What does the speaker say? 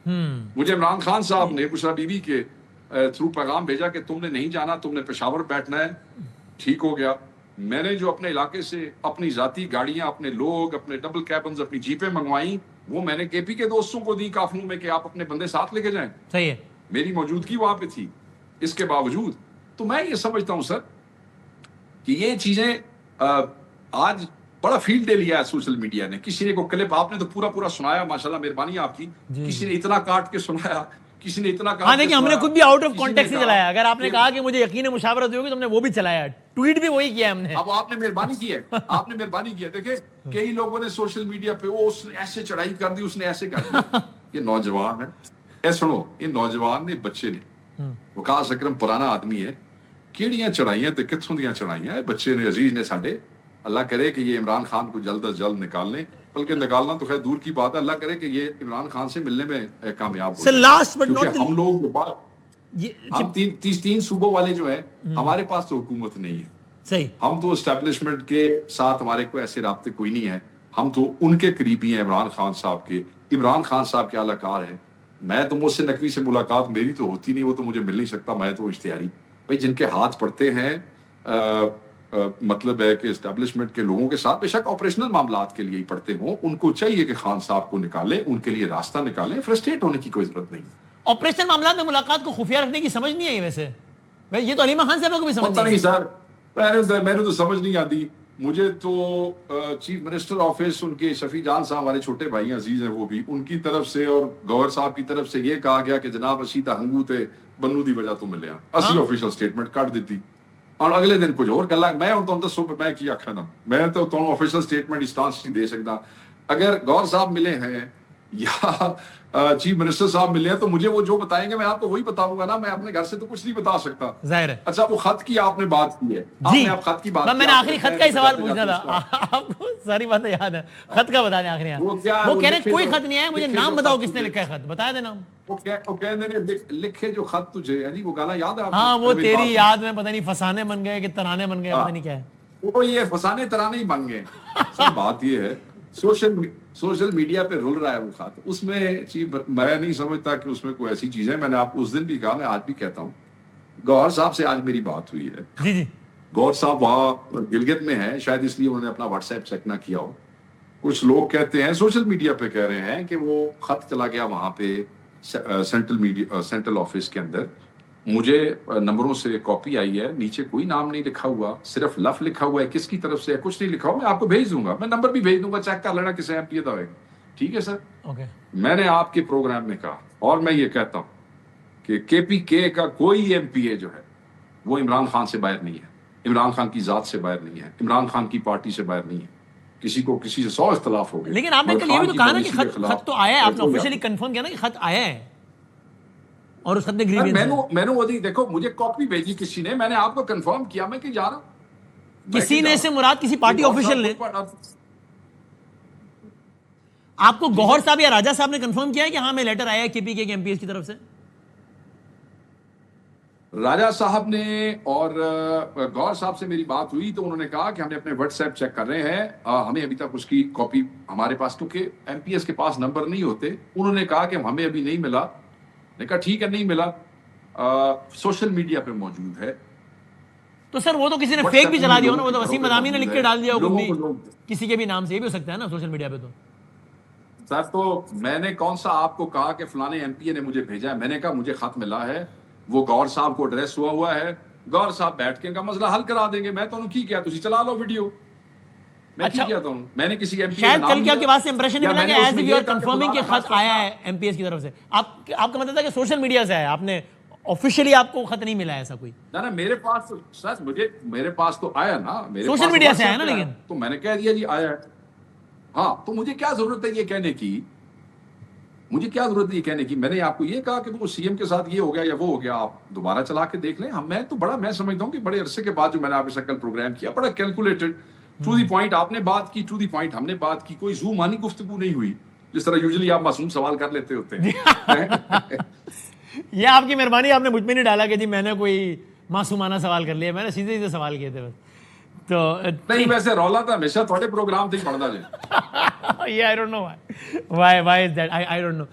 مجھے عمران خان صاحب نے بشرا بی بی کے تھرو پیغام بھیجا کہ تم نے نہیں جانا, تم نے پشاور بیٹھنا ہے. ٹھیک ہو گیا. میں نے جو اپنے علاقے سے اپنی ذاتی گاڑیاں, اپنے لوگ, اپنے ڈبل کیبنز, اپنی جیپیں منگوائیں, وہ میں نے کے پی کے دوستوں کو دی کافلوں میں کہ آپ اپنے بندے ساتھ لے کے جائیں. صحیح ہے, میری موجودگی وہاں پہ تھی. اس کے باوجود تو میں یہ سمجھتا ہوں سر کہ یہ چیزیں آج بڑا فیلڈ لے لیا ہے سوشل میڈیا نے. کسی نے کو کلپ, آپ نے تو پورا سنایا, ماشاءاللہ مہربانی آپ کی. کسی نے اتنا کاٹ کے سنایا, کسی نے اتنا کاٹ. ہاں دیکھیں, ہم نے خود بھی آؤٹ آف کانٹیکسٹ ہی چلایا. اگر آپ نے کہا کہ مجھے یقین مشاورت ہوگی تو ہم نے وہ بھی چلایا, ٹویٹ بھی وہی کیا ہم نے. اب آپ نے مہربانی کی ہے, آپ نے مہربانی کی ہے. دیکھیں کئی لوگوں نے سوشل میڈیا پہ وہ اس نے ایسے چڑھائی کر دی, اس نے ایسے کر دیا. یہ نوجوان ہے, اے سنو, یہ نوجوان نے, بچے نے, وقاص اکرم پرانا آدمی ہے, کیڑیاں چڑھائیاں تے کتھوں دیاں چڑھائیاں. بچے نے, عزیز نے ساڈے, اللہ کرے کہ یہ عمران خان کو جلد از جلد نکال لیں. بلکہ نکالنا تو خیر دور کی بات ہے, اللہ کرے کہ یہ عمران خان سے ملنے میں کامیاب ہو جائے. لاسٹ بٹ کیونکہ ہم لوگ ہم 3 صوبوں والے جو ہیں, ہمارے پاس تو حکومت نہیں ہے. صحیح, ہم تو اسٹیبلشمنٹ کے ساتھ ہمارے کوئی ایسے رابطے کوئی نہیں ہے. ہم تو ان کے قریبی ہیں عمران خان صاحب کے. عمران خان صاحب کے اعلی کار ہیں. میں تو مجھ سے نقوی سے ملاقات میری تو ہوتی نہیں, وہ تو مجھے مل نہیں سکتا. میں تو اشتہاری بھائی جن کے ہاتھ پڑتے ہیں, مطلب ہے کہ اسٹیبلشمنٹ کے لوگوں کے ساتھ, بے شک آپریشنل معاملات کے لیے ہی پڑتے ہوں, ان کو چاہیے کہ خان صاحب کو نکالیں, ان کے لیے راستہ نکالیں. فرسٹریٹ ہونے کی کوئی ضرورت نہیں. آپریشنل معاملات میں ملاقات کو خفیہ رکھنے کی سمجھ نہیں آئی ویسے. یہ تو علیمہ خان صاحب کو بھی سمجھ پتہ نہیں سر, میں نے تو سمجھ نہیں آتی. مجھے تو چیف منسٹر آفس, ان کے شفیع جان صاحب ہمارے چھوٹے بھائی عزیز ہیں, وہ بھی ان کی طرف سے اور گورنر صاحب کی طرف سے یہ کہا گیا کہ جناب اسی تا ہنگو تے بنو دی وجہ تو ملیا. اسی آفیشل سٹیٹمنٹ کٹ دیتی اور اگلے دن کچھ اور گلا. میں ہوں تو دسو میں کی آکھا نا, میں تو تمہیں آفیشل سٹیٹمنٹ اسٹانس نہیں دے سکتا. اگر گورنر صاحب ملے ہیں یا چیف منسٹر صاحب ملے ہیں تو مجھے وہ جو بتائیں گے میں آپ کو وہی بتاؤں گا نا. میں اپنے گھر سے تو کچھ نہیں بتا سکتا. ظاہر ہے. اچھا وہ خط کی آپ نے بات کی ہے, آپ نے آپ خط کی بات کی, میں نے آخری خط کا ہی سوال پوچھنا تھا, آپ کو ساری باتیں یاد ہے. خط کا بتا دیں آخری. وہ کہہ رہے کوئی خط نہیں ہے, مجھے نام بتاؤ کس نے لکھا ہے خط, بتا دیں نام. وہ کہنے نے لکھے جو خط تجھے یعنی وہ گانا یاد ہے. ہاں وہ تیری یاد میں پتہ نہیں فسانے بن گئے کہ ترانے بن گئے, پتہ نہیں کیا ہے. وہ یہ فسانے ترانے ہی بن گئے. سب بات یہ ہے سوشل میڈیا پہ رول رہا ہے وہ خط. اس میں میں نہیں سمجھتا کہ اس میں کوئی ایسی چیز ہے. میں نے آپ کو اس دن بھی کہا, میں آج بھی کہتا ہوں, گوہر صاحب سے آج میری بات ہوئی ہے. جی جی, گوہر صاحب وہاں گلگت میں ہیں, شاید اس لیے انہوں نے اپنا واٹس ایپ چیک نہ کیا ہو. کچھ لوگ کہتے ہیں سوشل میڈیا پہ کہہ رہے ہیں کہ وہ خط چلا گیا وہاں پہ سینٹرل آفس کے اندر. مجھے نمبروں سے کاپی آئی ہے, نیچے کوئی نام نہیں لکھا ہوا, صرف لف لکھا ہوا ہے. کس کی طرف سے ہے کچھ نہیں لکھا ہوا. میں آپ کو بھیج دوں گا, میں نمبر بھی بھیج دوں گا, چیک کر لینا کس ایم پی ہوئے. ٹھیک ہے سر. میں نے آپ کے پروگرام میں کہا اور میں یہ کہتا ہوں کہ کے پی کے کا کوئی ایم پی اے جو ہے وہ عمران خان سے باہر نہیں ہے, عمران خان کی ذات سے باہر نہیں ہے, عمران خان کی پارٹی سے باہر نہیں ہے. کسی کو کسی سے 100 اختلاف ہو گئے. لیکن آپ نے کل یہ بھی تو کہا نا کہ خط تو آیا ہے, آپ نے آفیشلی کنفرم کیا نا کہ خط آیا ہے, اور اس خط میں میں نے وہ دیکھو مجھے کاپی بھیجی کسی نے, میں نے آپ کو کنفرم کیا میں کہ جا رہا ہوں. کسی نے سے مراد کسی پارٹی آفیشل نے آپ کو گوہر صاحب یا راجہ صاحب نے کنفرم کیا ہے کہ ہاں میں لیٹر آیا ہے کے پی کے ایم پی ایس کی طرف سے؟ راجہ صاحب نے اور گوہر صاحب سے میری بات ہوئی تو انہوں نے کہا کہ ہم نے اپنے واٹس ایپ چیک کر رہے ہیں, ہمیں ابھی تک اس کی کاپی ہمارے پاس, کیونکہ ایم پی ایس کے پاس نمبر نہیں ہوتے. انہوں نے کہا کہ ہمیں ابھی نہیں ملا. نے کہا ٹھیک ہے نہیں ملا, سوشل میڈیا پہ موجود ہے. تو سر وہ تو کسی نے فیک بھی چلا دیا ہو نا, وہ تو وسیم مدامی نے لکھ کے ڈال دیا ہو کسی کے بھی نام سے, یہ بھی ہو سکتا ہے نا سوشل میڈیا پہ. تو سر تو میں نے کون سا آپ کو کہا کہ فلانے ایم پی اے نے مجھے بھیجا ہے؟ میں نے کہا مجھے خط ملا ہے, وہ گور صاحب کو ایڈریس ہوا ہے, گور صاحب بیٹھ کے کا مسئلہ حل کرا دیں گے. میں تو کی کیا تسی چلا لو ویڈیو, میں کی کیا ہوں. میں نے کسی ایم پی شاید کل کیا کے بعد سے امپریشن نہیں ملا کہ as if you are confirming کہ خط آیا ہے ایم پی ایس کی طرف سے. آپ کا مطلب تھا کہ سوشل میڈیا سے آیا, آپ نے آفیشیلی آپ کو خط نہیں ملا ایسا کوئی؟ نہ میرے پاس سر میرے پاس تو آیا نا, سوشل میڈیا سے آیا نا, لیکن تو میں نے کہہ دیا جی آیا ہے. ہاں تو مجھے کیا ضرورت ہے یہ کہنے کی, مجھے کیا ضرورت ہے یہ کہنے کی. میں نے آپ کو یہ کہا کہ وہ سی ایم کے ساتھ یہ ہو گیا یا وہ ہو گیا, آپ دوبارہ چلا کے دیکھ لیں. میں تو بڑا میں سمجھتا ہوں کہ بڑے عرصے کے بعد جو میں نے آپ کے ساتھ کل پروگرام کیا, بڑا کیلکولیٹڈ, ٹو دی پوائنٹ آپ نے بات کی, ٹو دی پوائنٹ ہم نے بات کی. کوئی زو مانی گفتگو نہیں ہوئی جس طرح یوزلی آپ معصوم سوال کر لیتے ہوتے ہیں. یہ آپ کی مہربانی, آپ نے مجھ میں نہیں ڈالا کہ جی میں نے کوئی معصومانہ سوال کر لیا, میں نے سیدھے سیدھے سوال کیے تھے بس. تو نہیں ویسے رولا تھا ہمیشہ تھوڑے پروگرام تھے پڑھتا جائے. Yeah, I don't know why is that? I don't know.